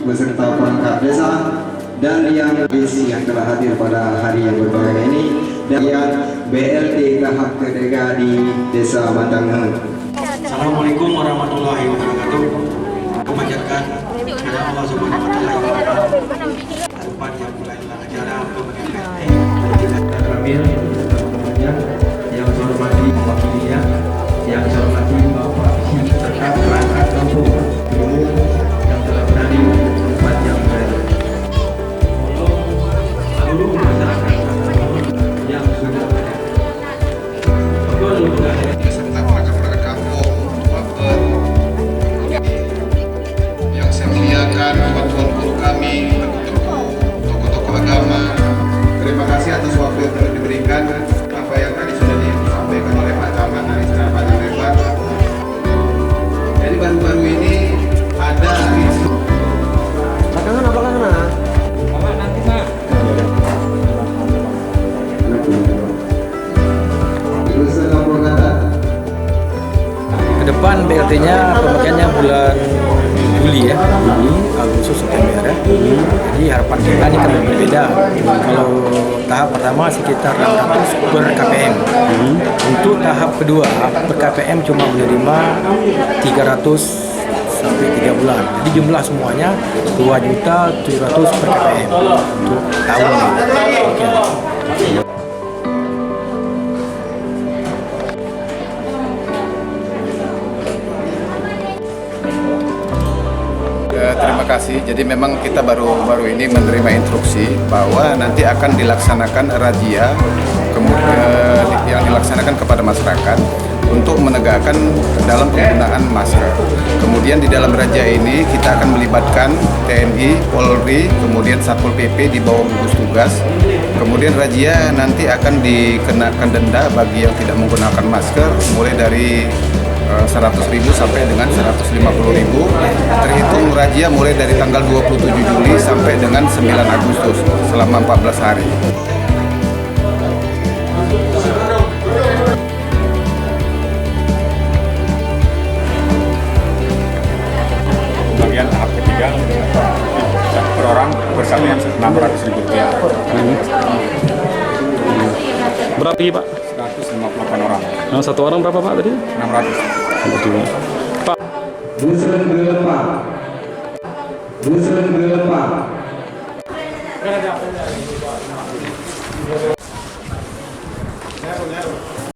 beserta perangkat desa dan yang telah hadir pada hari yang berbahagia ini, dan yang BLT tahap ketiga di Desa Batang. Assalamualaikum warahmatullahi wabarakatuh. Kemanjatkan kepada Allah Subhanahu wa taala tempat yang mulai acara untuk BLT. Terakhir, yang saya hormati mewakilinya, yang saya hormati Bapak Isi serta perangkat kampung yang telah berhadir tempat yang berada. Seluruh masyarakat yang sudah ada. Beserta perangkat-perangkat kampung, wabet, yang saya muliakan tuan-tuan guru kami, tokoh-tokoh agama. Terima kasih atas waktu yang telah diberikan. Apa yang tadi sudah disampaikan oleh Pak Camat dari Secara Panjang Lebar. Jadi baru-baru ini ada ke depan BLT-nya pemakaiannya bulan Juli ya, Juli, Agustus, September ya. Jadi harapan kita ini kan berbeda. Kalau tahap pertama sekitar 600 per KPM. Untuk tahap kedua per KPM cuma menerima 300 sampai 3 bulan. Jadi jumlah semuanya 2.700.000 per KPM untuk tahun ini. Okay. Terima kasih. Jadi memang kita baru ini menerima instruksi bahwa nanti akan dilaksanakan razia yang dilaksanakan kepada masyarakat untuk menegakkan dalam penggunaan masker. Kemudian di dalam razia ini kita akan melibatkan TNI, Polri, kemudian Satpol PP di bawah gugus tugas. Kemudian razia nanti akan dikenakan denda bagi yang tidak menggunakan masker mulai dari 100.000 sampai dengan 150.000. Terhitung razia mulai dari tanggal 27 Juli sampai dengan 9 Agustus selama 14 hari. Bagian tahap ketiga per orang bersama yang Rp600.000. Berapa Pak? 158 orang. Nah, satu orang berapa Pak tadi? 600. Pak. Dusun Gelepar.